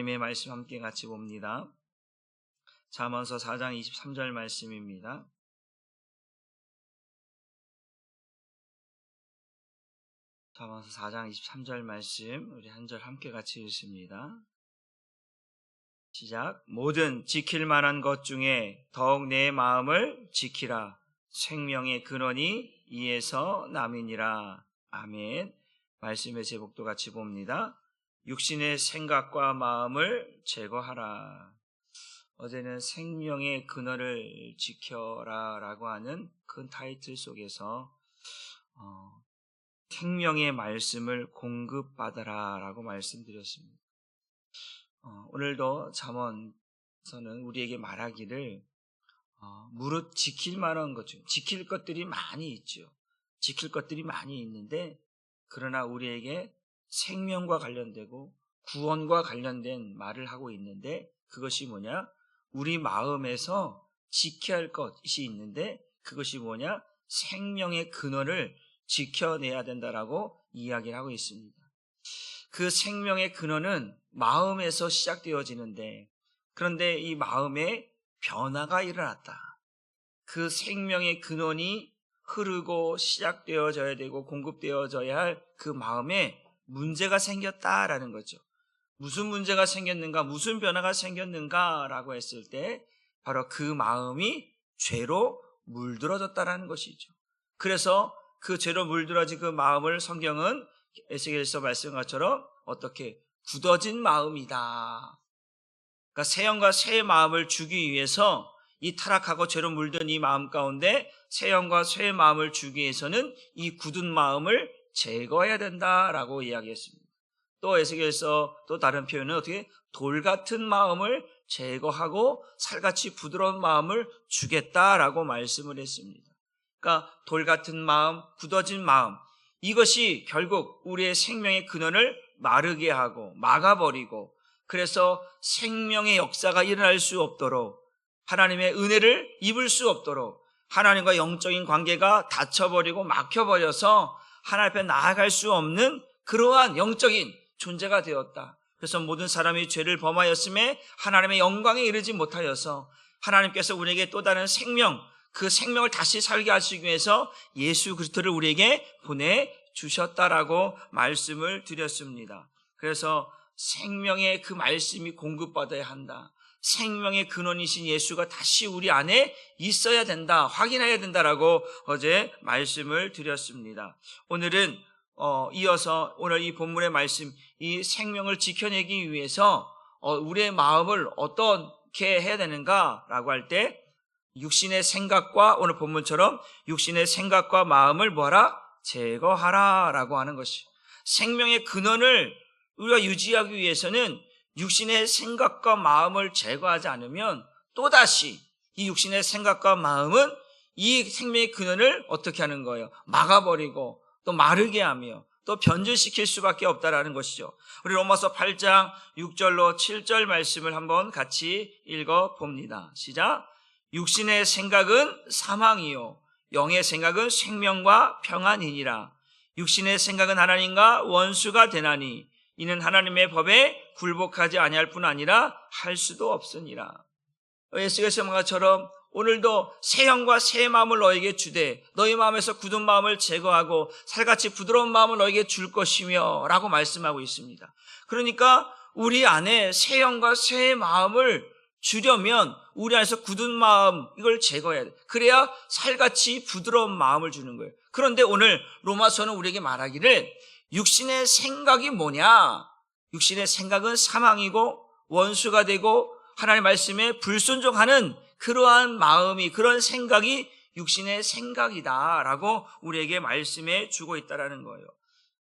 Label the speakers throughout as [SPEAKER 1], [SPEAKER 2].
[SPEAKER 1] 하나님의 말씀 함께 같이 봅니다. 잠언서 4장 23절 말씀입니다. 잠언서 4장 23절 말씀 우리 한 절 함께 같이 읽습니다. 시작. 모든 지킬 만한 것 중에 더욱 내 마음을 지키라. 생명의 근원이 이에서 남이니라. 아멘. 말씀의 제목도 같이 봅니다. 육신의 생각과 마음을 제거하라. 어제는 생명의 근원을 지켜라 라고 하는 큰 타이틀 속에서 생명의 말씀을 공급받아라 라고 말씀드렸습니다. 오늘도 잠언서는 우리에게 말하기를 무릇 지킬 만한 것 중 지킬 것들이 많이 있죠. 지킬 것들이 많이 있는데 그러나 우리에게 생명과 관련되고 구원과 관련된 말을 하고 있는데 그것이 뭐냐? 우리 마음에서 지켜야 할 것이 있는데 그것이 뭐냐? 생명의 근원을 지켜내야 된다라고 이야기를 하고 있습니다. 그 생명의 근원은 마음에서 시작되어지는데 그런데 이 마음에 변화가 일어났다. 그 생명의 근원이 흐르고 시작되어져야 되고 공급되어져야 할 그 마음에 문제가 생겼다라는 거죠. 무슨 문제가 생겼는가, 무슨 변화가 생겼는가라고 했을 때 바로 그 마음이 죄로 물들어졌다라는 것이죠. 그래서 그 죄로 물들어진 그 마음을 성경은 에스겔서 말씀한 것처럼 어떻게 굳어진 마음이다. 그러니까 새 영과 새 마음을 주기 위해서 이 타락하고 죄로 물든 이 마음 가운데 새 영과 새 마음을 주기 위해서는 이 굳은 마음을 제거해야 된다라고 이야기했습니다. 또 에스겔서 또 다른 표현은 어떻게 돌 같은 마음을 제거하고 살같이 부드러운 마음을 주겠다라고 말씀을 했습니다. 그러니까 돌 같은 마음, 굳어진 마음, 이것이 결국 우리의 생명의 근원을 마르게 하고 막아버리고 그래서 생명의 역사가 일어날 수 없도록 하나님의 은혜를 입을 수 없도록 하나님과 영적인 관계가 닫혀버리고 막혀버려서 하나님 앞에 나아갈 수 없는 그러한 영적인 존재가 되었다. 그래서 모든 사람이 죄를 범하였음에 하나님의 영광에 이르지 못하여서 하나님께서 우리에게 또 다른 생명, 그 생명을 다시 살게 하시기 위해서 예수 그리스도를 우리에게 보내주셨다라고 말씀을 드렸습니다. 그래서 생명의 그 말씀이 공급받아야 한다. 생명의 근원이신 예수가 다시 우리 안에 있어야 된다, 확인해야 된다라고 어제 말씀을 드렸습니다. 오늘은 이어서 오늘 이 본문의 말씀, 이 생명을 지켜내기 위해서 우리의 마음을 어떻게 해야 되는가라고 할 때 육신의 생각과 오늘 본문처럼 육신의 생각과 마음을 뭐하라? 제거하라 라고 하는 것이 생명의 근원을 우리가 유지하기 위해서는 육신의 생각과 마음을 제거하지 않으면 또다시 이 육신의 생각과 마음은 이 생명의 근원을 어떻게 하는 거예요? 막아버리고 또 마르게 하며 또 변질시킬 수밖에 없다라는 것이죠. 우리 로마서 8장 6절로 7절 말씀을 한번 같이 읽어봅니다. 시작. 육신의 생각은 사망이요 영의 생각은 생명과 평안이니라. 육신의 생각은 하나님과 원수가 되나니 이는 하나님의 법에 굴복하지 아니할 뿐 아니라 할 수도 없으니라. 에스겔서 말처럼 오늘도 새 영과 새 마음을 너에게 주되 너희 마음에서 굳은 마음을 제거하고 살같이 부드러운 마음을 너에게 줄 것이며 라고 말씀하고 있습니다. 그러니까 우리 안에 새 영과 새 마음을 주려면 우리 안에서 굳은 마음 이걸 제거해야 돼. 그래야 살같이 부드러운 마음을 주는 거예요. 그런데 오늘 로마서는 우리에게 말하기를 육신의 생각이 뭐냐? 육신의 생각은 사망이고 원수가 되고 하나님의 말씀에 불순종하는 그러한 마음이 그런 생각이 육신의 생각이다라고 우리에게 말씀해 주고 있다라는 거예요.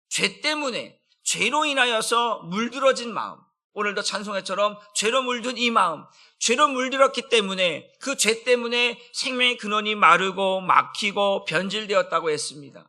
[SPEAKER 1] 죄 때문에 죄로 인하여서 물들어진 마음, 오늘도 찬송회처럼 죄로 물든 이 마음, 죄로 물들었기 때문에 그 죄 때문에 생명의 근원이 마르고 막히고 변질되었다고 했습니다.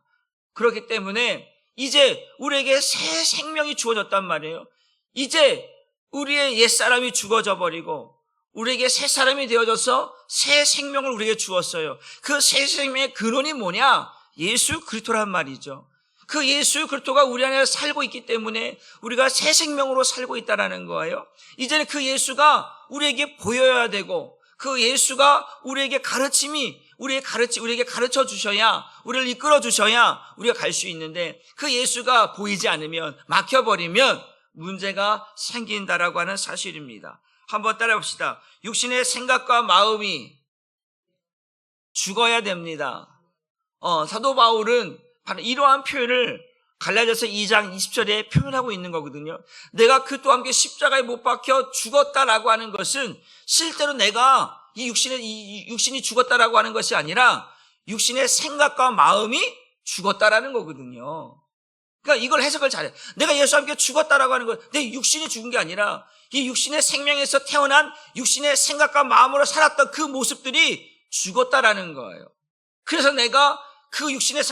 [SPEAKER 1] 그렇기 때문에 이제 우리에게 새 생명이 주어졌단 말이에요. 이제 우리의 옛사람이 죽어져 버리고 우리에게 새 사람이 되어져서 새 생명을 우리에게 주었어요. 그 새 생명의 근원이 뭐냐? 예수 그리스도란 말이죠. 그 예수 그리스도가 우리 안에 살고 있기 때문에 우리가 새 생명으로 살고 있다는 거예요. 이제는 그 예수가 우리에게 보여야 되고 그 예수가 우리에게 우리에게 가르쳐 주셔야, 우리를 이끌어 주셔야 우리가 갈 수 있는데 그 예수가 보이지 않으면, 막혀버리면 문제가 생긴다라고 하는 사실입니다. 한번 따라해 봅시다. 육신의 생각과 마음이 죽어야 됩니다. 사도 바울은 바로 이러한 표현을 갈라디아서 2장 20절에 표현하고 있는 거거든요. 내가 그와 함께 십자가에 못 박혀 죽었다라고 하는 것은 실제로 내가 이 육신이 죽었다라고 하는 것이 아니라 육신의 생각과 마음이 죽었다라는 거거든요. 그러니까 이걸 해석을 잘해. 내가 예수와 함께 죽었다라고 하는 것, 내 육신이 죽은 게 아니라 이 육신의 생명에서 태어난 육신의 생각과 마음으로 살았던 그 모습들이 죽었다라는 거예요. 그래서 내가 그 육신의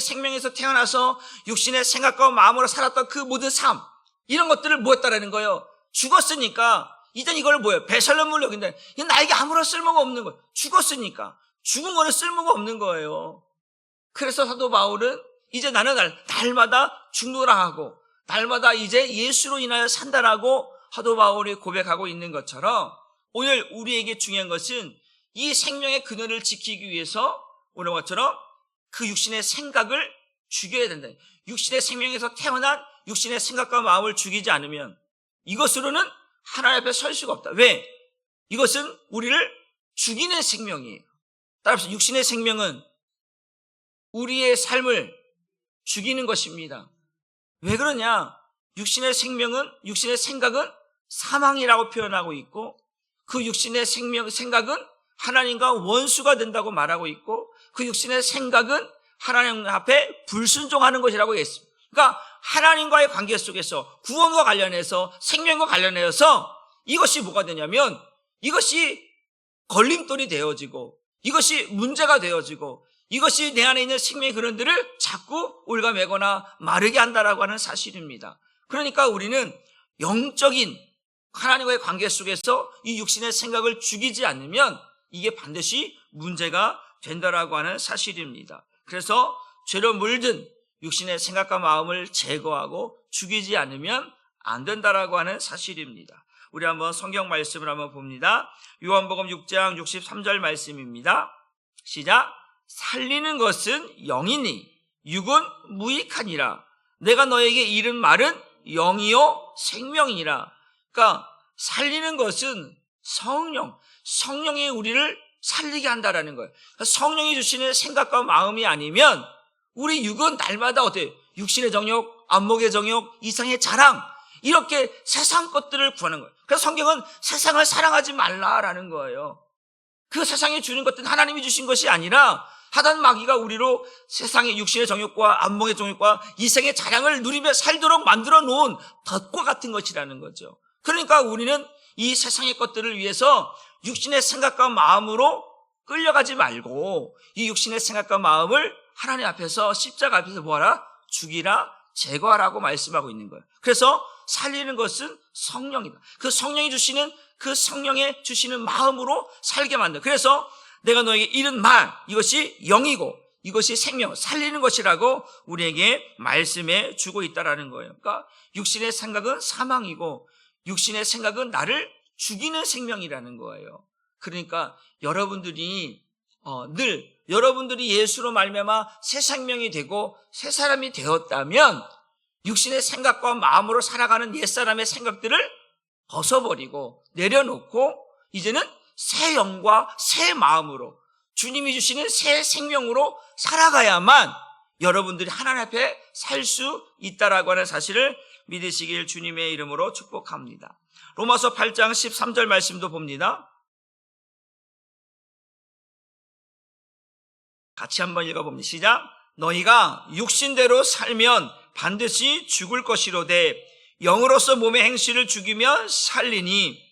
[SPEAKER 1] 생명에서 태어나서 육신의 생각과 마음으로 살았던 그 모든 삶, 이런 것들을 뭐였다라는 거예요. 죽었으니까 이젠 이걸 뭐예요? 배설물로 여긴다. 이건 나에게 아무런 쓸모가 없는 거예요. 죽었으니까. 죽은 거는 쓸모가 없는 거예요. 그래서 사도 바울은 이제 나는 날마다 죽노라 하고 날마다 이제 예수로 인하여 산다라고 사도 바울이 고백하고 있는 것처럼 오늘 우리에게 중요한 것은 이 생명의 근원을 지키기 위해서 오늘 것처럼 그 육신의 생각을 죽여야 된다. 육신의 생명에서 태어난 육신의 생각과 마음을 죽이지 않으면 이것으로는 하나님 앞에 설 수가 없다. 왜? 이것은 우리를 죽이는 생명이에요. 따라서 육신의 생명은 우리의 삶을 죽이는 것입니다. 왜 그러냐? 육신의 생각은 사망이라고 표현하고 있고 그 육신의 생각은 하나님과 원수가 된다고 말하고 있고 그 육신의 생각은 하나님 앞에 불순종하는 것이라고 했습니다. 그러니까 하나님과의 관계 속에서 구원과 관련해서 생명과 관련해서 이것이 뭐가 되냐면 이것이 걸림돌이 되어지고 이것이 문제가 되어지고 이것이 내 안에 있는 생명의 근원들을 자꾸 올가매거나 마르게 한다라고 하는 사실입니다. 그러니까 우리는 영적인 하나님과의 관계 속에서 이 육신의 생각을 죽이지 않으면 이게 반드시 문제가 된다라고 하는 사실입니다. 그래서 죄로 물든 육신의 생각과 마음을 제거하고 죽이지 않으면 안 된다라고 하는 사실입니다. 우리 한번 성경 말씀을 한번 봅니다. 요한복음 6장 63절 말씀입니다. 시작. 살리는 것은 영이니 육은 무익하니라. 내가 너에게 이른 말은 영이요 생명이니라. 그러니까 살리는 것은 성령이 우리를 살리게 한다라는 거예요. 성령이 주시는 생각과 마음이 아니면 우리 육은 날마다 어때요? 육신의 정욕, 안목의 정욕, 이상의 자랑, 이렇게 세상 것들을 구하는 거예요. 그래서 성경은 세상을 사랑하지 말라라는 거예요. 그 세상에 주는 것들은 하나님이 주신 것이 아니라 사단 마귀가 우리로 세상의 육신의 정욕과 안목의 정욕과 이생의 자랑을 누리며 살도록 만들어 놓은 덫과 같은 것이라는 거죠. 그러니까 우리는 이 세상의 것들을 위해서 육신의 생각과 마음으로 끌려가지 말고 이 육신의 생각과 마음을 하나님 앞에서 십자가 앞에서 뭐하라? 죽이라, 제거하라고 말씀하고 있는 거예요. 그래서 살리는 것은 성령이다. 그 성령이 주시는 그 성령의 주시는 마음으로 살게 만든다. 그래서 내가 너에게 이른 말, 이것이 영이고 이것이 생명, 살리는 것이라고 우리에게 말씀해 주고 있다라는 거예요. 그러니까 육신의 생각은 사망이고 육신의 생각은 나를 죽이는 생명이라는 거예요. 그러니까 여러분들이 여러분들이 예수로 말미암아 새 생명이 되고 새 사람이 되었다면 육신의 생각과 마음으로 살아가는 옛사람의 생각들을 벗어버리고 내려놓고 이제는 새 영과 새 마음으로 주님이 주시는 새 생명으로 살아가야만 여러분들이 하나님 앞에 살 수 있다라고 하는 사실을 믿으시길 주님의 이름으로 축복합니다. 로마서 8장 13절 말씀도 봅니다. 같이 한번 읽어봅니다. 시작. 너희가 육신대로 살면 반드시 죽을 것이로되 영으로서 몸의 행실을 죽이면 살리니.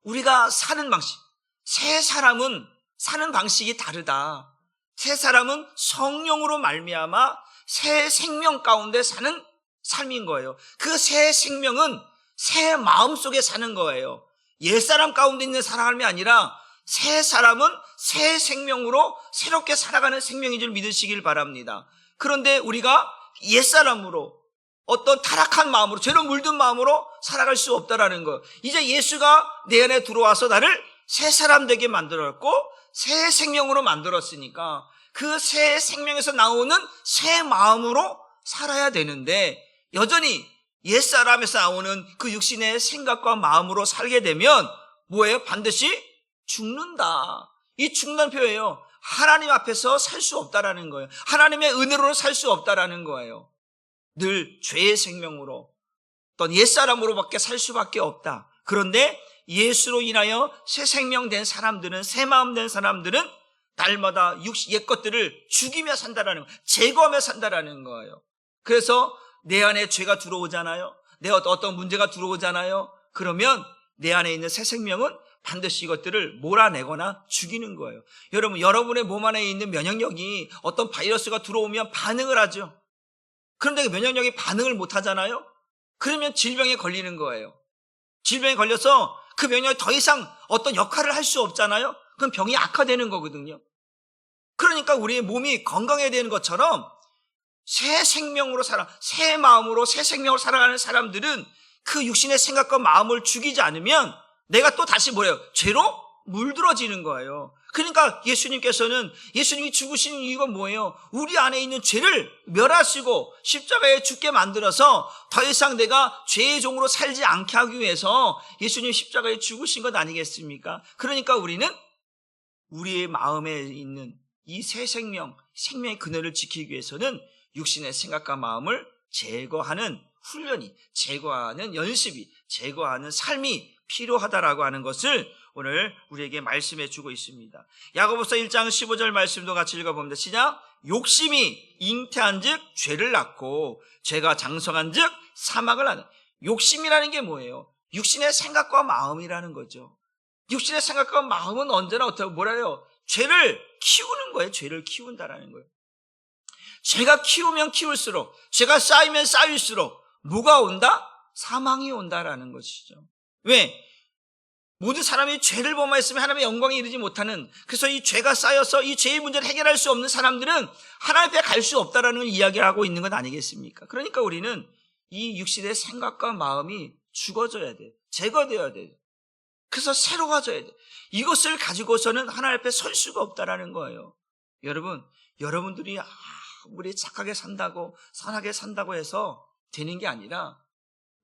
[SPEAKER 1] 우리가 사는 방식, 새 사람은 사는 방식이 다르다. 새 사람은 성령으로 말미암아 새 생명 가운데 사는 삶인 거예요. 그 새 생명은 새 마음 속에 사는 거예요. 옛사람 가운데 있는 사람이 아니라 새 사람은 새 생명으로 새롭게 살아가는 생명인 줄 믿으시길 바랍니다. 그런데 우리가 옛사람으로 어떤 타락한 마음으로 죄로 물든 마음으로 살아갈 수 없다라는 거. 이제 예수가 내 안에 들어와서 나를 새 사람 되게 만들었고 새 생명으로 만들었으니까 그 새 생명에서 나오는 새 마음으로 살아야 되는데 여전히 옛사람에서 나오는 그 육신의 생각과 마음으로 살게 되면 뭐예요? 반드시 죽는다. 이 죽는 표예요. 하나님 앞에서 살 수 없다라는 거예요. 하나님의 은혜로 살 수 없다라는 거예요. 늘 죄의 생명으로 어떤 옛사람으로밖에 살 수밖에 없다. 그런데 예수로 인하여 새 생명 된 사람들은, 새 마음 된 사람들은 날마다 옛 것들을 죽이며 산다라는 거예요. 제거하며 산다라는 거예요. 그래서 내 안에 죄가 들어오잖아요. 내 어떤 문제가 들어오잖아요. 그러면 내 안에 있는 새 생명은 반드시 이것들을 몰아내거나 죽이는 거예요. 여러분, 여러분의 몸 안에 있는 면역력이 어떤 바이러스가 들어오면 반응을 하죠. 그런데 면역력이 반응을 못 하잖아요. 그러면 질병에 걸리는 거예요. 질병에 걸려서 그 면역력이 더 이상 어떤 역할을 할 수 없잖아요. 그럼 병이 악화되는 거거든요. 그러니까 우리의 몸이 건강해야 되는 것처럼 새 생명으로 새 마음으로 새 생명으로 살아가는 사람들은 그 육신의 생각과 마음을 죽이지 않으면 내가 또 다시 뭐예요? 죄로 물들어지는 거예요. 그러니까 예수님이 죽으신 이유가 뭐예요? 우리 안에 있는 죄를 멸하시고 십자가에 죽게 만들어서 더 이상 내가 죄의 종으로 살지 않게 하기 위해서 예수님 십자가에 죽으신 것 아니겠습니까? 그러니까 우리는 우리의 마음에 있는 이 새 생명의 그늘을 지키기 위해서는 육신의 생각과 마음을 제거하는 훈련이, 제거하는 연습이, 제거하는 삶이 필요하다라고 하는 것을 오늘 우리에게 말씀해 주고 있습니다. 야고보서 1장 15절 말씀도 같이 읽어봅니다. 시작. 욕심이 잉태한 즉 죄를 낳고 죄가 장성한 즉 사망을 하는. 욕심이라는 게 뭐예요? 육신의 생각과 마음이라는 거죠. 육신의 생각과 마음은 언제나 뭐래요? 죄를 키우는 거예요. 죄를 키운다라는 거예요. 죄가 키우면 키울수록, 죄가 쌓이면 쌓일수록 뭐가 온다? 사망이 온다라는 것이죠. 왜? 모든 사람이 죄를 범하였으면 하나님의 영광에 이르지 못하는, 그래서 이 죄가 쌓여서 이 죄의 문제를 해결할 수 없는 사람들은 하나님 앞에 갈 수 없다라는 이야기를 하고 있는 것 아니겠습니까? 그러니까 우리는 이 육신의 생각과 마음이 죽어져야 돼요. 제거되어야 돼요. 그래서 새로워져야 돼요. 이것을 가지고서는 하나님 앞에 설 수가 없다라는 거예요. 여러분들이 우리 착하게 산다고, 선하게 산다고 해서 되는 게 아니라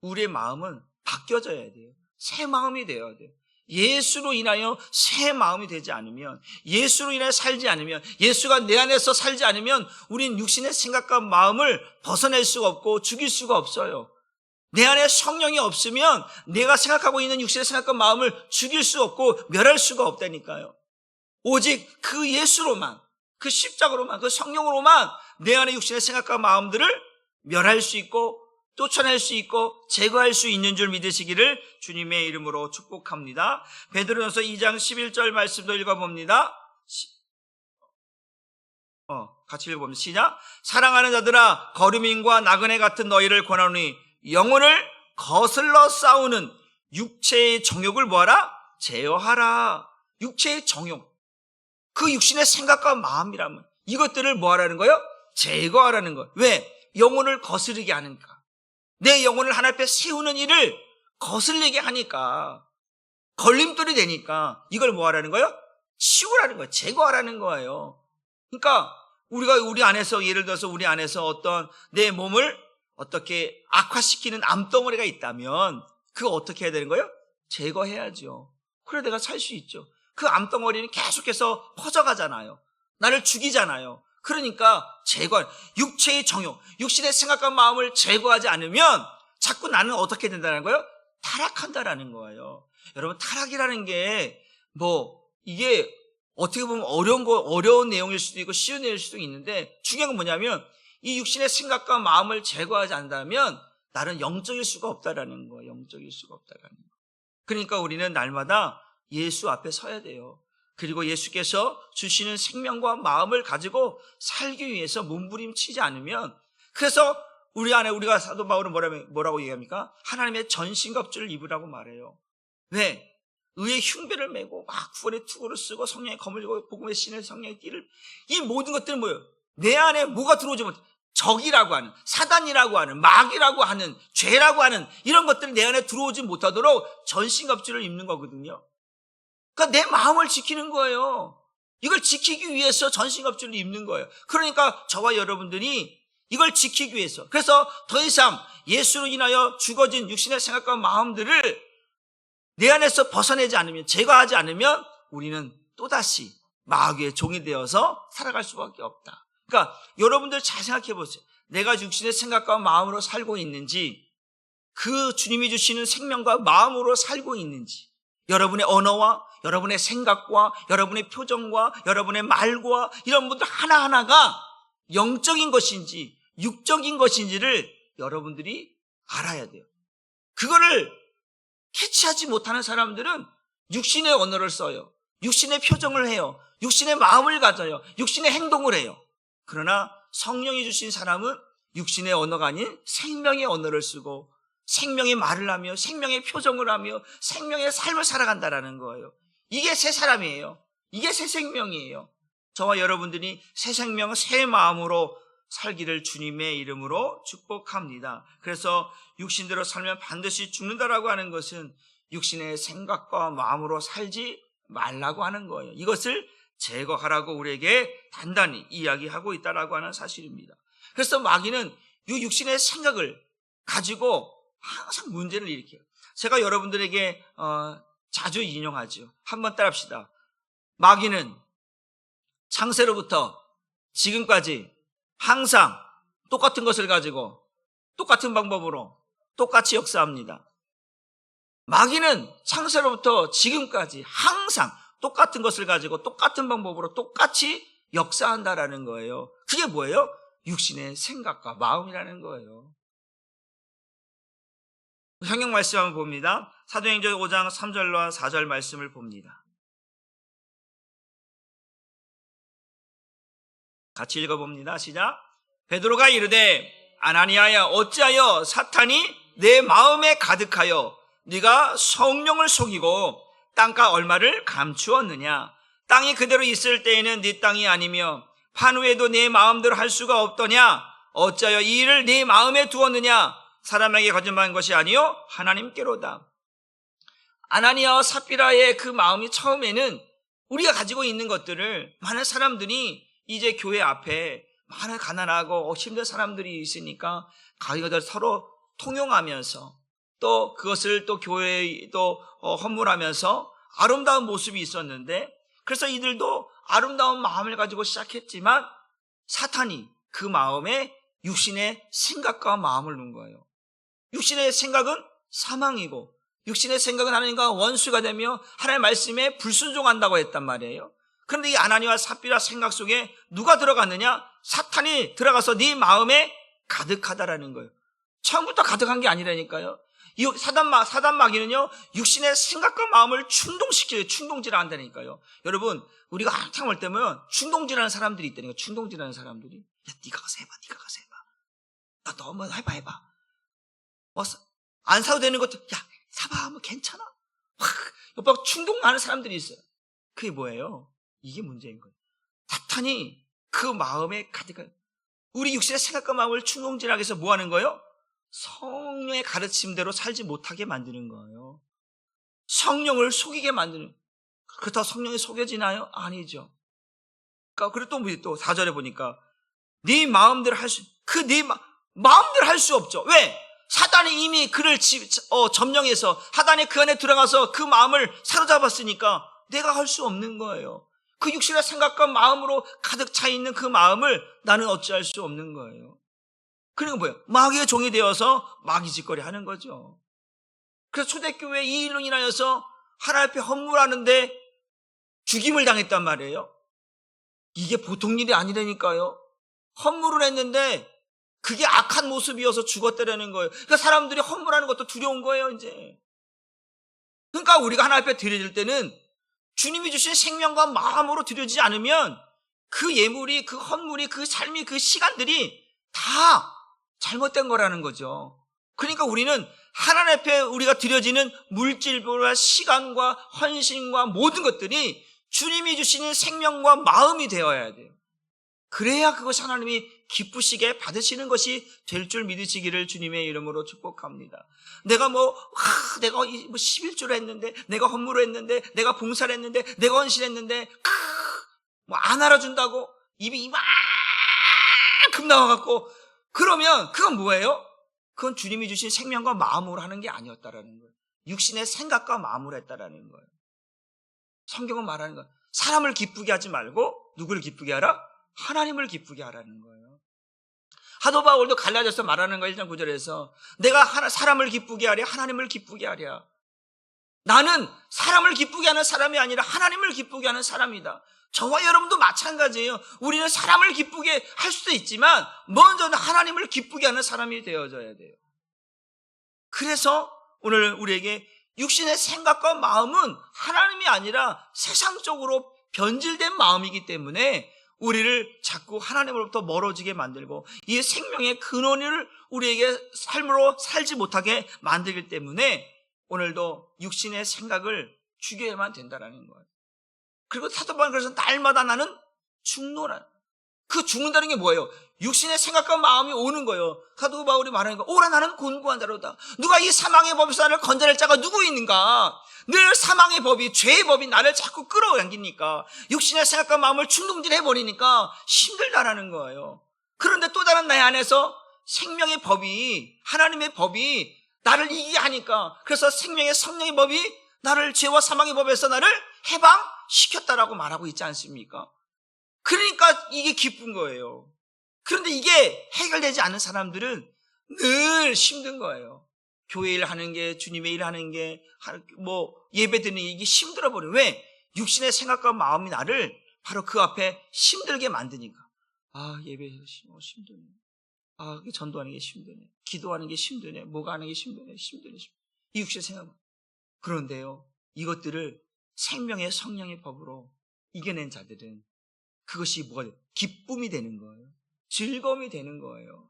[SPEAKER 1] 우리의 마음은 바뀌어져야 돼요. 새 마음이 되어야 돼요. 예수로 인하여 새 마음이 되지 않으면, 예수로 인하여 살지 않으면, 예수가 내 안에서 살지 않으면 우린 육신의 생각과 마음을 벗어낼 수가 없고 죽일 수가 없어요. 내 안에 성령이 없으면 내가 생각하고 있는 육신의 생각과 마음을 죽일 수 없고 멸할 수가 없다니까요. 오직 그 예수로만, 그 십자가로만, 그 성령으로만 내 안에 육신의 생각과 마음들을 멸할 수 있고 쫓아낼 수 있고 제거할 수 있는 줄 믿으시기를 주님의 이름으로 축복합니다. 베드로전서 2장 11절 말씀도 읽어봅니다. 같이 읽어봅니다. 시작. 사랑하는 자들아, 거류민과 나그네 같은 너희를 권하노니 영혼을 거슬러 싸우는 육체의 정욕을 뭐하라? 제어하라. 육체의 정욕, 그 육신의 생각과 마음이라면 이것들을 뭐하라는 거예요? 제거하라는 거예요. 왜? 영혼을 거스르게 하니까. 내 영혼을 하나님 앞에 세우는 일을 거슬리게 하니까, 걸림돌이 되니까 이걸 뭐하라는 거예요? 치우라는 거예요. 제거하라는 거예요. 그러니까 우리 안에서, 예를 들어서 우리 안에서 어떤 내 몸을 어떻게 악화시키는 암덩어리가 있다면 그거 어떻게 해야 되는 거예요? 제거해야죠. 그래 내가 살 수 있죠. 그 암덩어리는 계속해서 퍼져가잖아요. 나를 죽이잖아요. 그러니까 육체의 정욕, 육신의 생각과 마음을 제거하지 않으면 자꾸 나는 어떻게 된다는 거예요? 타락한다라는 거예요. 여러분, 타락이라는 게 이게 어떻게 보면 어려운 내용일 수도 있고 쉬운 내용일 수도 있는데, 중요한 건 뭐냐면 이 육신의 생각과 마음을 제거하지 않는다면 나는 영적일 수가 없다라는 거예요. 영적일 수가 없다라는 거. 그러니까 우리는 날마다 예수 앞에 서야 돼요. 그리고 예수께서 주시는 생명과 마음을 가지고 살기 위해서 몸부림치지 않으면, 그래서 우리가 사도 바울은 뭐라고 얘기합니까? 하나님의 전신갑주를 입으라고 말해요. 왜? 의의 흉배를 메고 막 구원의 투구를 쓰고 성령의 검을 들고 복음의 신을, 성령의 띠를, 이 모든 것들은 뭐예요? 내 안에 뭐가 들어오지 못해. 적이라고 하는, 사단이라고 하는, 마귀라고 하는, 죄라고 하는 이런 것들이 내 안에 들어오지 못하도록 전신갑주를 입는 거거든요. 그러니까 내 마음을 지키는 거예요. 이걸 지키기 위해서 전신갑주를 입는 거예요. 그러니까 저와 여러분들이 이걸 지키기 위해서, 그래서 더 이상 예수로 인하여 죽어진 육신의 생각과 마음들을 내 안에서 벗어내지 않으면, 제거하지 않으면 우리는 또다시 마귀의 종이 되어서 살아갈 수밖에 없다. 그러니까 여러분들 잘 생각해 보세요. 내가 육신의 생각과 마음으로 살고 있는지, 그 주님이 주시는 생명과 마음으로 살고 있는지, 여러분의 언어와 여러분의 생각과 여러분의 표정과 여러분의 말과 이런 분들 하나하나가 영적인 것인지 육적인 것인지를 여러분들이 알아야 돼요. 그거를 캐치하지 못하는 사람들은 육신의 언어를 써요. 육신의 표정을 해요. 육신의 마음을 가져요. 육신의 행동을 해요. 그러나 성령이 주신 사람은 육신의 언어가 아닌 생명의 언어를 쓰고 생명의 말을 하며 생명의 표정을 하며 생명의 삶을 살아간다라는 거예요. 이게 새 사람이에요. 이게 새 생명이에요. 저와 여러분들이 새 생명, 새 마음으로 살기를 주님의 이름으로 축복합니다. 그래서 육신대로 살면 반드시 죽는다라고 하는 것은 육신의 생각과 마음으로 살지 말라고 하는 거예요. 이것을 제거하라고 우리에게 단단히 이야기하고 있다라고 하는 사실입니다. 그래서 마귀는 이 육신의 생각을 가지고 항상 문제를 일으켜요. 제가 여러분들에게 자주 인용하죠. 한번 따라합시다. 마귀는 창세로부터 지금까지 항상 똑같은 것을 가지고 똑같은 방법으로 똑같이 역사합니다. 마귀는 창세로부터 지금까지 항상 똑같은 것을 가지고 똑같은 방법으로 똑같이 역사한다라는 거예요. 그게 뭐예요? 육신의 생각과 마음이라는 거예요. 성경 말씀 한번 봅니다. 사도행전 5장 3절과 4절 말씀을 봅니다. 같이 읽어봅니다. 시작. 베드로가 이르되 아나니아야 어찌하여 사탄이 내 마음에 가득하여 네가 성령을 속이고 땅과 얼마를 감추었느냐. 땅이 그대로 있을 때에는 네 땅이 아니며 판후에도 네 마음대로 할 수가 없더냐. 어찌하여 이 일을 네 마음에 두었느냐. 사람에게 거짓말한 것이 아니요 하나님께로다. 아나니아와 삽비라의 그 마음이 처음에는 우리가 가지고 있는 것들을 많은 사람들이 이제 교회 앞에 많은 가난하고 힘든 사람들이 있으니까 가게들 서로 통용하면서 또 그것을 또 교회에 또 헌물하면서 아름다운 모습이 있었는데, 그래서 이들도 아름다운 마음을 가지고 시작했지만 사탄이 그 마음에 육신의 생각과 마음을 넣은 거예요. 육신의 생각은 사망이고 육신의 생각은 하나님과 원수가 되며 하나님의 말씀에 불순종한다고 했단 말이에요. 그런데 이 아나니아와 삽비라 생각 속에 누가 들어갔느냐? 사탄이 들어가서 네 마음에 가득하다라는 거예요. 처음부터 가득한 게 아니라니까요. 이 사단 마귀는요, 육신의 생각과 마음을 충동시켜요. 충동질을 한다니까요. 여러분, 우리가 한참 올 때면 충동질하는 사람들이 있다니까. 충동질하는 사람들이. 야, 네가 가서 해봐. 네가 가서 해봐. 야, 너 한번 해봐. 안 사도 되는 것도, 야, 사봐. 하면 괜찮아. 옆에 충동하는 사람들이 있어요. 그게 뭐예요? 이게 문제인 거예요. 사탄이 그 마음에 가득한, 우리 육신의 생각과 마음을 충동질하게 해서 뭐 하는 거예요? 성령의 가르침대로 살지 못하게 만드는 거예요. 성령을 속이게 만드는. 그렇다고 성령이 속여지나요? 아니죠. 그러니까 그리고 또 4절에 보니까 네 마음대로 마음대로 할 수 없죠. 왜? 사단이 이미 그를 점령해서 사단이 그 안에 들어가서 그 마음을 사로잡았으니까 내가 할 수 없는 거예요. 그 육신의 생각과 마음으로 가득 차 있는 그 마음을 나는 어찌할 수 없는 거예요. 그러니까 뭐예요? 마귀의 종이 되어서 마귀 짓거리 하는 거죠. 그래서 초대교회 이 일로 인하여서 하나님 앞에 헌물하는데 죽임을 당했단 말이에요. 이게 보통 일이 아니라니까요. 헌물을 했는데 그게 악한 모습이어서 죽었다라는 거예요. 그러니까 사람들이 헌물하는 것도 두려운 거예요, 이제. 그러니까 우리가 하나님 앞에 드려질 때는 주님이 주신 생명과 마음으로 드려지지 않으면 그 예물이, 그 헌물이, 그 삶이, 그 시간들이 다 잘못된 거라는 거죠. 그러니까 우리는 하나님 앞에 우리가 드려지는 물질과 시간과 헌신과 모든 것들이 주님이 주시는 생명과 마음이 되어야 돼요. 그래야 그것이 하나님이 기쁘시게 받으시는 것이 될 줄 믿으시기를 주님의 이름으로 축복합니다. 내가 내가 11조를 했는데, 내가 헌물을 했는데, 내가 봉사를 했는데, 내가 헌신했는데, 안 알아준다고 입이 이만큼 나와갖고, 그러면 그건 뭐예요? 그건 주님이 주신 생명과 마음으로 하는 게 아니었다라는 거예요. 육신의 생각과 마음으로 했다라는 거예요. 성경은 말하는 거예요. 사람을 기쁘게 하지 말고 누구를 기쁘게 하라? 하나님을 기쁘게 하라는 거예요. 사도 바울도 갈라디아서 말하는 거예요. 1장 9절에서 내가 사람을 기쁘게 하랴 하나님을 기쁘게 하랴. 나는 사람을 기쁘게 하는 사람이 아니라 하나님을 기쁘게 하는 사람이다. 저와 여러분도 마찬가지예요. 우리는 사람을 기쁘게 할 수도 있지만 먼저는 하나님을 기쁘게 하는 사람이 되어져야 돼요. 그래서 오늘 우리에게 육신의 생각과 마음은 하나님이 아니라 세상적으로 변질된 마음이기 때문에 우리를 자꾸 하나님으로부터 멀어지게 만들고 이 생명의 근원을 우리에게 삶으로 살지 못하게 만들기 때문에 오늘도 육신의 생각을 죽여야만 된다는 거예요. 그리고 사도 바울은 그래서 날마다 나는 죽노라. 그 죽는다는 게 뭐예요? 육신의 생각과 마음이 오는 거예요. 사도 바울이 말하는 거, 오라 나는 곤고한 자로다. 누가 이 사망의 법에서 나를 건져낼 자가 누구 있는가? 늘 사망의 법이, 죄의 법이 나를 자꾸 끌어당기니까 육신의 생각과 마음을 충동질해버리니까 힘들다라는 거예요. 그런데 또 다른 내 안에서 생명의 법이, 하나님의 법이 나를 이기게 하니까, 그래서 생명의 성령의 법이 나를 죄와 사망의 법에서 나를 해방시켰다라고 말하고 있지 않습니까? 그러니까 이게 기쁜 거예요. 그런데 이게 해결되지 않는 사람들은 늘 힘든 거예요. 교회 일 하는 게, 주님의 일 하는 게, 예배 드리는 게 이게 힘들어 버려요. 왜? 육신의 생각과 마음이 나를 바로 그 앞에 힘들게 만드니까. 예배 힘드네. 전도하는 게 힘드네. 기도하는 게 힘드네. 뭐가 하는 게 힘드네. 이 육신의 생각. 그런데요, 이것들을 생명의 성령의 법으로 이겨낸 자들은 그것이 뭐가 돼요? 기쁨이 되는 거예요. 즐거움이 되는 거예요.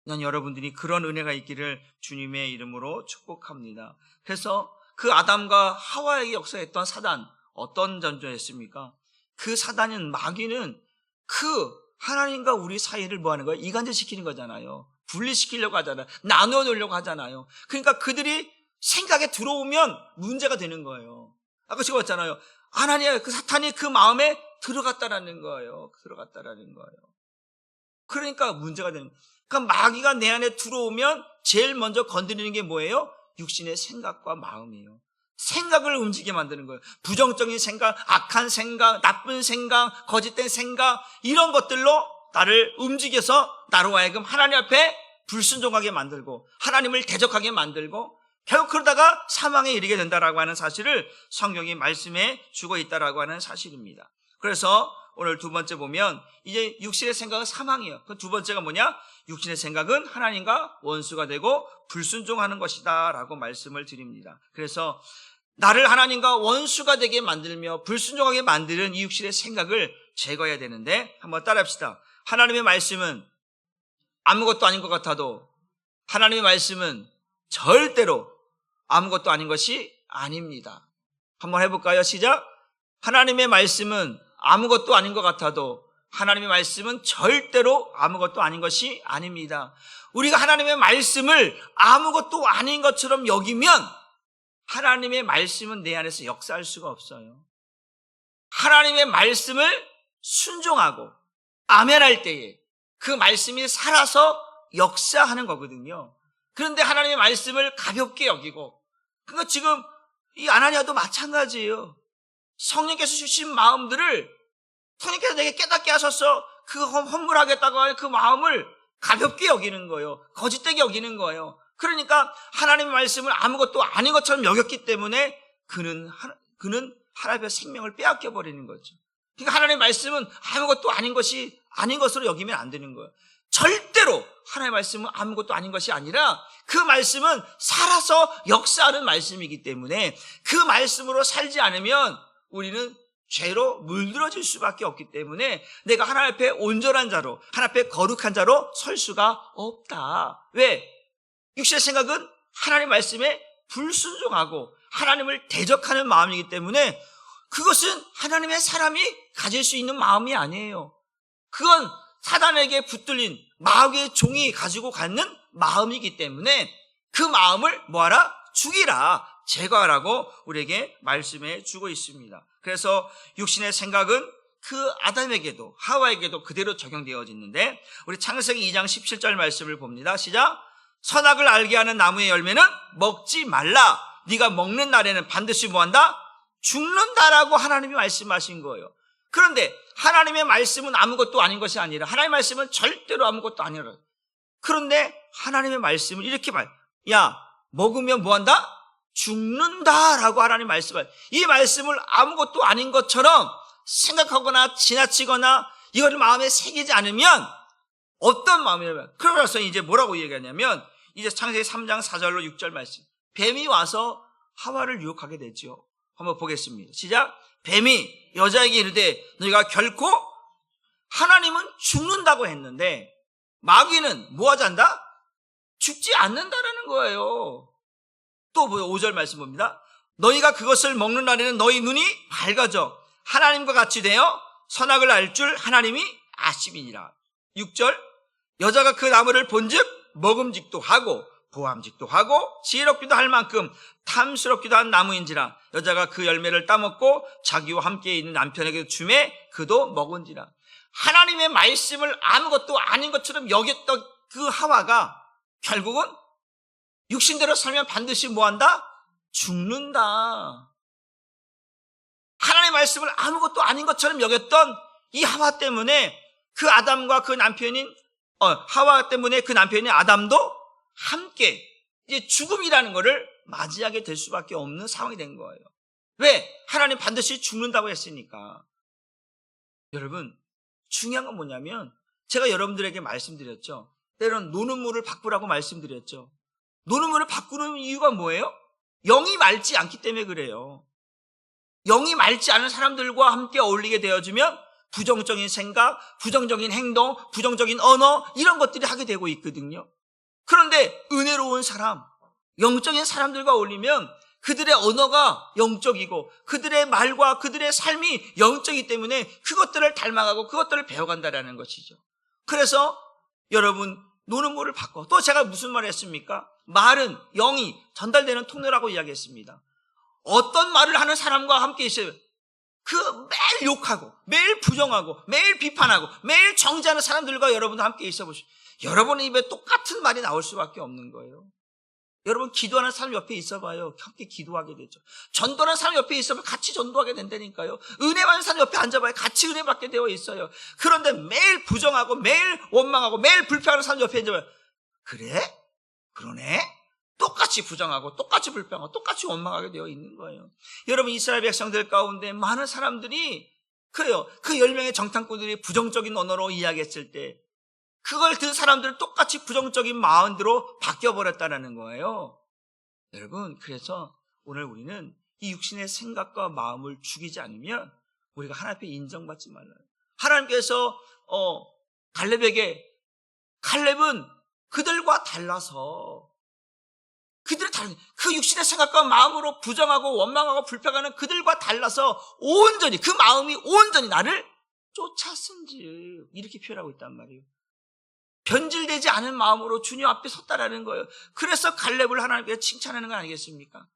[SPEAKER 1] 난 여러분들이 그런 은혜가 있기를 주님의 이름으로 축복합니다. 그래서 그 아담과 하와에게 역사했던 사단, 어떤 전조였습니까? 그 사단은, 마귀는 그 하나님과 우리 사이를 뭐 하는 거예요? 이간질시키는 거잖아요. 분리시키려고 하잖아요. 나누어 놓으려고 하잖아요. 그러니까 그들이 생각에 들어오면 문제가 되는 거예요. 아까 제가 봤잖아요. 하나님, 그 사탄이 그 마음에 들어갔다라는 거예요. 그러니까 문제가 되는 거예요. 그러니까 마귀가 내 안에 들어오면 제일 먼저 건드리는 게 뭐예요? 육신의 생각과 마음이에요. 생각을 움직이게 만드는 거예요. 부정적인 생각, 악한 생각, 나쁜 생각, 거짓된 생각, 이런 것들로 나를 움직여서 나로 하여금 하나님 앞에 불순종하게 만들고 하나님을 대적하게 만들고 결국 그러다가 사망에 이르게 된다라고 하는 사실을 성경이 말씀해 주고 있다라고 하는 사실입니다. 그래서 오늘 두 번째 보면 이제 육신의 생각은 사망이에요. 그 두 번째가 뭐냐? 육신의 생각은 하나님과 원수가 되고 불순종하는 것이다 라고 말씀을 드립니다. 그래서 나를 하나님과 원수가 되게 만들며 불순종하게 만드는 이 육신의 생각을 제거해야 되는데 한번 따라합시다. 하나님의 말씀은 아무것도 아닌 것 같아도 하나님의 말씀은 절대로 아무것도 아닌 것이 아닙니다. 한번 해볼까요? 시작. 하나님의 말씀은 아무것도 아닌 것 같아도 하나님의 말씀은 절대로 아무것도 아닌 것이 아닙니다. 우리가 하나님의 말씀을 아무것도 아닌 것처럼 여기면 하나님의 말씀은 내 안에서 역사할 수가 없어요. 하나님의 말씀을 순종하고 아멘할 때에 그 말씀이 살아서 역사하는 거거든요. 그런데 하나님의 말씀을 가볍게 여기고, 그러니까 지금 이 아나니아도 마찬가지예요. 성령께서 주신 마음들을 성령께서 내게 깨닫게 하셔서 그 헌물하겠다고 할 그 마음을 가볍게 여기는 거예요. 거짓되게 여기는 거예요. 그러니까 하나님의 말씀을 아무것도 아닌 것처럼 여겼기 때문에 그는 하나님의 생명을 빼앗겨 버리는 거죠. 그러니까 하나님의 말씀은 아무것도 아닌 것이 아닌 것으로 여기면 안 되는 거예요. 절대로 하나님의 말씀은 아무것도 아닌 것이 아니라 그 말씀은 살아서 역사하는 말씀이기 때문에 그 말씀으로 살지 않으면 우리는 죄로 물들어질 수밖에 없기 때문에 내가 하나님 앞에 온전한 자로, 하나님 앞에 거룩한 자로 설 수가 없다. 왜? 육신의 생각은 하나님 말씀에 불순종하고 하나님을 대적하는 마음이기 때문에 그것은 하나님의 사람이 가질 수 있는 마음이 아니에요. 그건 사단에게 붙들린 마귀의 종이 가지고 갖는 마음이기 때문에 그 마음을 뭐하라? 죽이라, 제거하라고 우리에게 말씀해 주고 있습니다. 그래서 육신의 생각은 그 아담에게도 하와에게도 그대로 적용되어지는데, 우리 창세기 2장 17절 말씀을 봅니다. 시작. 선악을 알게 하는 나무의 열매는 먹지 말라. 네가 먹는 날에는 반드시 뭐한다? 죽는다라고 하나님이 말씀하신 거예요. 그런데 하나님의 말씀은 아무것도 아닌 것이 아니라, 하나님의 말씀은 절대로 아무것도 아니라, 그런데 하나님의 말씀을 이렇게 야, 먹으면 뭐한다? 죽는다라고 하나님 말씀을, 이 말씀을 아무것도 아닌 것처럼 생각하거나 지나치거나 이걸 마음에 새기지 않으면 어떤 마음이냐면, 그래서 이제 뭐라고 얘기하냐면, 이제 창세기 3장 4절로 6절 말씀, 뱀이 와서 하와를 유혹하게 되죠. 한번 보겠습니다. 시작. 뱀이 여자에게 이르되 너희가 결코, 하나님은 죽는다고 했는데 마귀는 뭐 하잔다? 죽지 않는다라는 거예요. 또 5절 말씀 봅니다. 너희가 그것을 먹는 날에는 너희 눈이 밝아져 하나님과 같이 되어 선악을 알 줄 하나님이 아심이니라. 6절. 여자가 그 나무를 본즉 먹음직도 하고 보암직도 하고 지혜롭기도 할 만큼 탐스럽기도 한 나무인지라. 여자가 그 열매를 따먹고 자기와 함께 있는 남편에게 주매 그도 먹은지라. 하나님의 말씀을 아무것도 아닌 것처럼 여겼던 그 하와가 결국은 육신대로 살면 반드시 뭐한다? 죽는다. 하나님의 말씀을 아무것도 아닌 것처럼 여겼던 이 하와 때문에 그 아담과 그 남편인 하와 때문에 그 남편인 아담도 함께 이제 죽음이라는 것을 맞이하게 될 수밖에 없는 상황이 된 거예요. 왜? 하나님 반드시 죽는다고 했으니까. 여러분, 중요한 건 뭐냐면, 제가 여러분들에게 말씀드렸죠. 때로는 노는 물을 바꾸라고 말씀드렸죠. 노는 물을 바꾸는 이유가 뭐예요? 영이 맑지 않기 때문에 그래요. 영이 맑지 않은 사람들과 함께 어울리게 되어주면 부정적인 생각, 부정적인 행동, 부정적인 언어, 이런 것들이 하게 되고 있거든요. 그런데 은혜로운 사람, 영적인 사람들과 어울리면 그들의 언어가 영적이고 그들의 말과 그들의 삶이 영적이기 때문에 그것들을 닮아가고 그것들을 배워간다는 것이죠. 그래서 여러분, 노는 물을 바꿔. 또 제가 무슨 말을 했습니까? 말은 영이 전달되는 통로라고 이야기했습니다. 어떤 말을 하는 사람과 함께 있어요. 그 매일 욕하고 매일 부정하고 매일 비판하고 매일 정죄하는 사람들과 여러분 함께 있어 보시오. 여러분의 입에 똑같은 말이 나올 수밖에 없는 거예요. 여러분, 기도하는 사람 옆에 있어봐요. 함께 기도하게 되죠. 전도하는 사람 옆에 있어봐요. 같이 전도하게 된다니까요. 은혜 받는 사람 옆에 앉아봐요. 같이 은혜 받게 되어 있어요. 그런데 매일 부정하고 매일 원망하고 매일 불평하는 사람 옆에 앉아봐요. 그래? 그러네? 똑같이 부정하고 똑같이 불평하고 똑같이 원망하게 되어 있는 거예요. 여러분, 이스라엘 백성들 가운데 많은 사람들이 그래요. 그 10명의 정탐꾼들이 부정적인 언어로 이야기했을 때 그걸 든 사람들은 똑같이 부정적인 마음으로 바뀌어버렸다는 거예요. 여러분, 그래서 오늘 우리는 이 육신의 생각과 마음을 죽이지 않으면 우리가 하나님 앞에 인정받지 말라요. 하나님께서 갈렙에게, 칼렙은 그들과 달라서, 그 육신의 생각과 마음으로 부정하고 원망하고 불평하는 그들과 달라서 온전히, 그 마음이 온전히 나를 쫓았은지, 이렇게 표현하고 있단 말이에요. 변질되지 않은 마음으로 주님 앞에 섰다라는 거예요. 그래서 갈렙을 하나님께서 칭찬하는 거 아니겠습니까?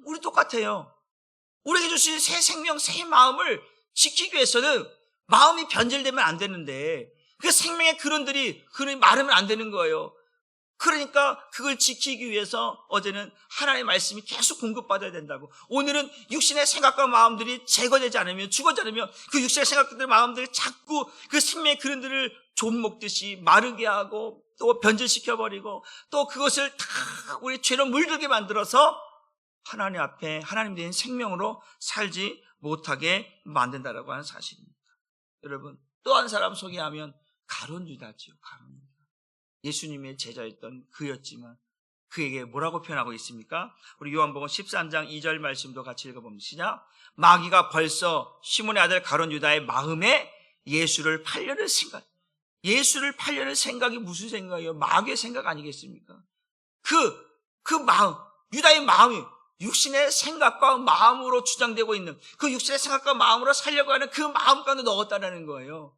[SPEAKER 1] 우리 똑같아요. 우리에게 주신 새 생명, 새 마음을 지키기 위해서는 마음이 변질되면 안 되는데, 그 생명의 근원들이 마르면 안 되는 거예요. 그러니까 그걸 지키기 위해서 어제는 하나님의 말씀이 계속 공급받아야 된다고, 오늘은 육신의 생각과 마음들이 제거되지 않으면, 죽어지 않으면 그 육신의 생각들, 마음들이 자꾸 그 생명의 근원들을 좀 먹듯이 마르게 하고 또 변질시켜버리고 또 그것을 다 우리 죄로 물들게 만들어서 하나님 앞에 하나님 된 생명으로 살지 못하게 만든다라고 하는 사실입니다. 여러분, 또 한 사람 소개하면 가룟 유다지요. 가룟 유다. 예수님의 제자였던 그였지만 그에게 뭐라고 표현하고 있습니까? 우리 요한복음 13장 2절 말씀도 같이 읽어봅니다. 시작. 마귀가 벌써 시몬의 아들 가룟 유다의 마음에 예수를 팔려는 생각. 예수를 팔려는 생각이 무슨 생각이에요? 마귀의 생각 아니겠습니까? 그 마음, 유다의 마음이 육신의 생각과 마음으로 주장되고 있는 그 육신의 생각과 마음으로 살려고 하는 그 마음 가운데 넣었다는 거예요.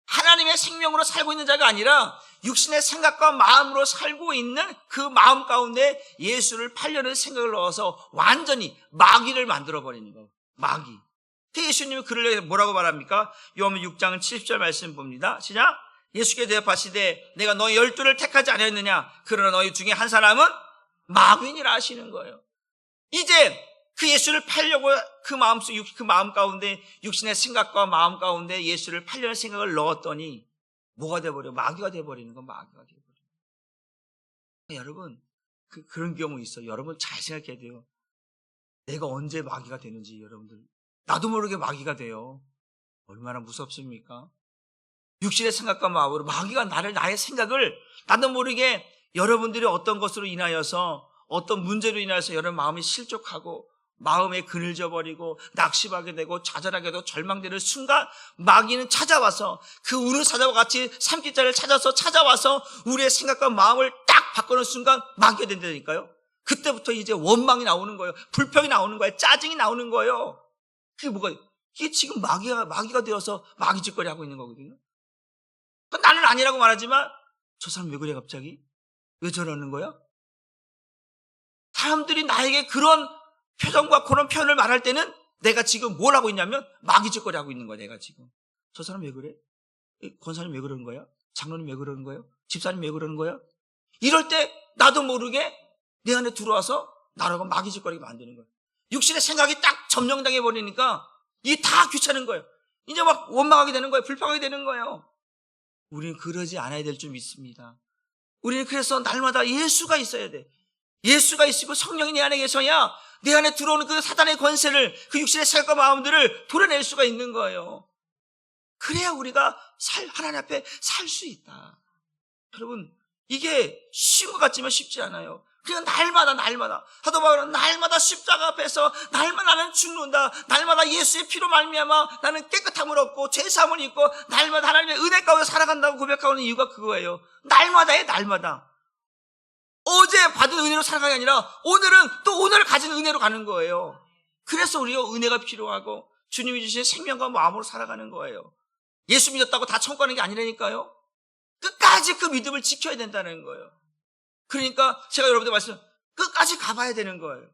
[SPEAKER 1] 하나님의 생명으로 살고 있는 자가 아니라 육신의 생각과 마음으로 살고 있는 그 마음 가운데 예수를 팔려는 생각을 넣어서 완전히 마귀를 만들어버리는 거예요. 마귀. 예수님이 그를 뭐라고 말합니까? 요한복음 6장 70절 말씀 봅니다. 시작. 예수께 대답하시되 내가 너희 12를 택하지 않았느냐? 그러나 너희 중에 한 사람은 마귀니라 하시는 거예요. 이제 그 예수를 팔려고 그 마음 가운데 육신의 생각과 마음 가운데 예수를 팔려는 생각을 넣었더니 뭐가 돼버려? 마귀가 돼버리는 건 마귀가 돼버려. 여러분 그런 경우 있어요. 여러분 잘 생각해야 돼요. 내가 언제 마귀가 되는지 여러분들 나도 모르게 마귀가 돼요. 얼마나 무섭습니까? 육신의 생각과 마음으로 마귀가 나의 생각을 나도 모르게 여러분들이 어떤 것으로 인하여서 어떤 문제로 인하여서 여러분 마음이 실족하고 마음에 그늘져 버리고 낙심하게 되고 좌절하게 되고 절망되는 순간 마귀는 찾아와서 그 우는 사자와 같이 삼킬자를 찾아와서 우리의 생각과 마음을 딱 바꾸는 순간 마귀가 된다니까요. 그때부터 이제 원망이 나오는 거예요. 불평이 나오는 거예요. 짜증이 나오는 거예요. 그게 뭐가 이게 지금 마귀가 되어서 마귀짓거리 하고 있는 거거든요. 나는 아니라고 말하지만 저 사람 왜 그래 갑자기? 왜 저러는 거야? 사람들이 나에게 그런 표정과 그런 표현을 말할 때는 내가 지금 뭘 하고 있냐면 마귀짓거리 하고 있는 거야. 내가 지금 저 사람 왜 그래? 권사님 왜 그러는 거야? 장로님 왜 그러는 거야? 집사님 왜 그러는 거야? 이럴 때 나도 모르게 내 안에 들어와서 나라고 마귀짓거리게 만드는 거야. 육신의 생각이 딱 점령당해 버리니까 이게 다 귀찮은 거예요. 이제 막 원망하게 되는 거예요. 불평하게 되는 거예요. 우리는 그러지 않아야 될 줄 믿습니다. 우리는 그래서 날마다 예수가 있어야 돼. 예수가 있고 성령이 내 안에 계셔야 내 안에 들어오는 그 사단의 권세를 그 육신의 생각과 마음들을 도려낼 수가 있는 거예요. 그래야 우리가 하나님 앞에 살 수 있다. 여러분 이게 쉬운 것 같지만 쉽지 않아요. 그냥 날마다 사도 바울은 날마다 십자가 앞에서 날마다 나는 죽는다. 날마다 예수의 피로 말미암아 나는 깨끗함을 얻고 죄사함을 입고 날마다 하나님의 은혜 가운데 살아간다고 고백하는 이유가 그거예요. 날마다 어제 받은 은혜로 살아가는 게 아니라 오늘은 또 오늘 가진 은혜로 가는 거예요. 그래서 우리가 은혜가 필요하고 주님이 주신 생명과 마음으로 살아가는 거예요. 예수 믿었다고 다 천국 가는 게 아니라니까요. 끝까지 그 믿음을 지켜야 된다는 거예요. 그러니까 제가 여러분들 말씀 끝까지 가봐야 되는 거예요.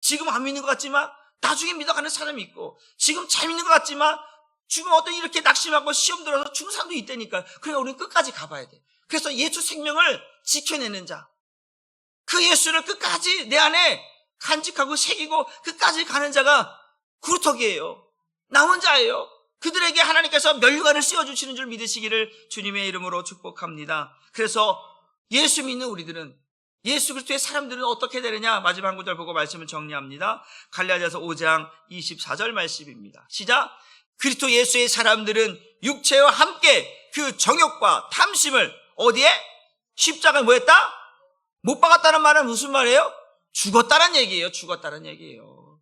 [SPEAKER 1] 지금 안 믿는 것 같지만 나중에 믿어가는 사람이 있고 지금 잘 믿는 것 같지만 지금 어떤 이렇게 낙심하고 시험 들어서 죽는 사람도 있다니까요. 그러니까 우리는 끝까지 가봐야 돼. 그래서 예수 생명을 지켜내는 자, 그 예수를 끝까지 내 안에 간직하고 새기고 끝까지 가는 자가 구루터기예요. 남은 자예요. 그들에게 하나님께서 면류관을 씌워주시는 줄 믿으시기를 주님의 이름으로 축복합니다. 그래서 예수 믿는 우리들은 예수 그리스도의 사람들은 어떻게 되느냐? 마지막 구절 보고 말씀을 정리합니다. 갈라디아서 5장 24절 말씀입니다. 시작. 그리스도 예수의 사람들은 육체와 함께 그 정욕과 탐심을 어디에? 십자가에 뭐 했다? 못 박았다는 말은 무슨 말이에요? 죽었다는 얘기예요. 죽었다는 얘기예요.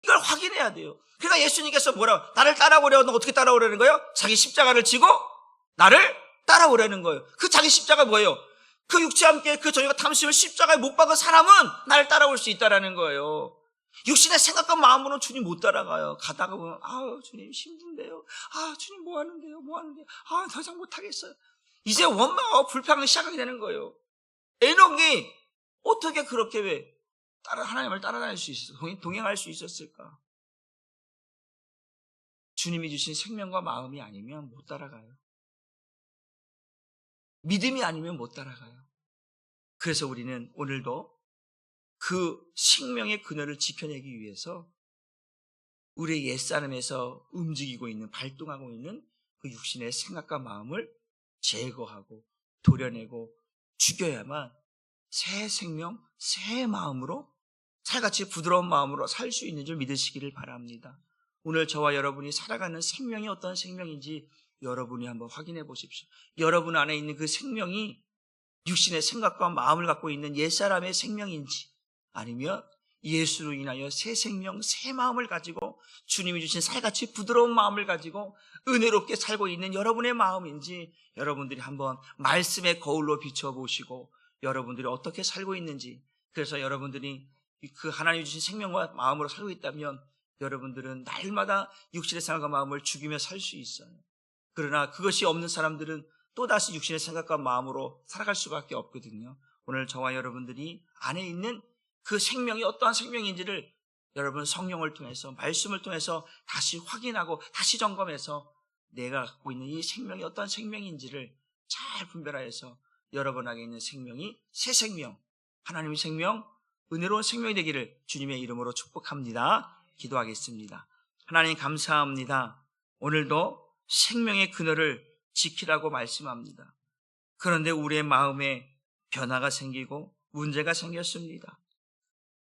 [SPEAKER 1] 이걸 확인해야 돼요. 그러니까 예수님께서 뭐라고? 나를 따라오려고 하면 어떻게 따라오려는 거예요? 자기 십자가를 지고 나를 따라오려는 거예요. 그 자기 십자가 뭐예요? 그 육체와 함께 그 정욕과 탐심을 십자가에 못 박은 사람은 나를 따라올 수 있다라는 거예요. 육신의 생각과 마음으로는 주님 못 따라가요. 가다가 보면 주님 힘든데요. 주님 뭐 하는데요. 더 이상 못하겠어요. 이제 원망하고 불평하기 시작하게 되는 거예요. 에녹이 어떻게 그렇게 왜 하나님을 따라다닐 수 있었어? 동행할 수 있었을까? 주님이 주신 생명과 마음이 아니면 못 따라가요. 믿음이 아니면 못 따라가요. 그래서 우리는 오늘도 그 생명의 그늘을 지켜내기 위해서 우리의 옛사람에서 움직이고 있는, 발동하고 있는 그 육신의 생각과 마음을 제거하고 도려내고 죽여야만 새 생명, 새 마음으로 살같이 부드러운 마음으로 살 수 있는 줄 믿으시기를 바랍니다. 오늘 저와 여러분이 살아가는 생명이 어떤 생명인지 여러분이 한번 확인해 보십시오. 여러분 안에 있는 그 생명이 육신의 생각과 마음을 갖고 있는 옛사람의 생명인지 아니면 예수로 인하여 새 생명, 새 마음을 가지고 주님이 주신 살같이 부드러운 마음을 가지고 은혜롭게 살고 있는 여러분의 마음인지 여러분들이 한번 말씀의 거울로 비춰보시고 여러분들이 어떻게 살고 있는지, 그래서 여러분들이 그 하나님이 주신 생명과 마음으로 살고 있다면 여러분들은 날마다 육신의 생각과 마음을 죽이며 살 수 있어요. 그러나 그것이 없는 사람들은 또다시 육신의 생각과 마음으로 살아갈 수밖에 없거든요. 오늘 저와 여러분들이 안에 있는 그 생명이 어떠한 생명인지를 여러분 성령을 통해서, 말씀을 통해서 다시 확인하고 다시 점검해서 내가 갖고 있는 이 생명이 어떠한 생명인지를 잘 분별하여서 여러분에게 있는 생명이 새 생명, 하나님의 생명, 은혜로운 생명이 되기를 주님의 이름으로 축복합니다. 기도하겠습니다. 하나님 감사합니다. 오늘도 생명의 그늘을 지키라고 말씀합니다. 그런데 우리의 마음에 변화가 생기고 문제가 생겼습니다.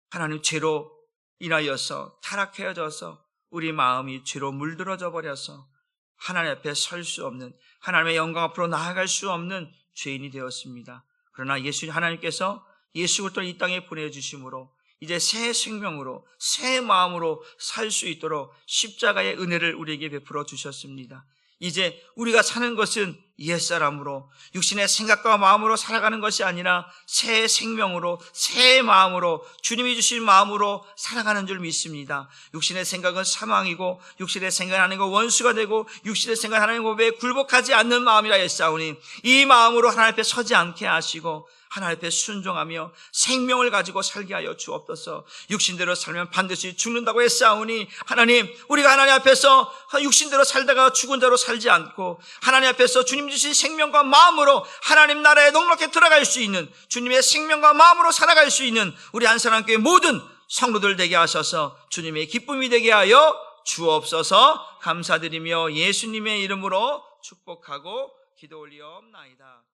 [SPEAKER 1] 하나님, 죄로 인하여서 타락해져서 우리 마음이 죄로 물들어져 버려서 하나님 앞에 설 수 없는, 하나님의 영광 앞으로 나아갈 수 없는 죄인이 되었습니다. 그러나 예수님, 하나님께서 예수 그리스도를 이 땅에 보내주심으로 이제 새 생명으로, 새 마음으로 살 수 있도록 십자가의 은혜를 우리에게 베풀어 주셨습니다. 이제 우리가 사는 것은 옛사람으로, 육신의 생각과 마음으로 살아가는 것이 아니라 새 생명으로, 새 마음으로, 주님이 주신 마음으로 살아가는 줄 믿습니다. 육신의 생각은 사망이고, 육신의 생각은 하나님과 원수가 되고, 육신의 생각은 하나님과 법에 굴복하지 않는 마음이라 했사오니, 이 마음으로 하나님 앞에 서지 않게 하시고 하나님 앞에 순종하며 생명을 가지고 살게 하여 주옵소서. 육신대로 살면 반드시 죽는다고 했사오니, 하나님, 우리가 하나님 앞에서 육신대로 살다가 죽은 자로 살지 않고 하나님 앞에서 주님 주신 생명과 마음으로 하나님 나라에 넉넉히 들어갈 수 있는, 주님의 생명과 마음으로 살아갈 수 있는 우리 한사랑교회 모든 성도들 되게 하셔서 주님의 기쁨이 되게 하여 주옵소서. 감사드리며 예수님의 이름으로 축복하고 기도 올리옵나이다.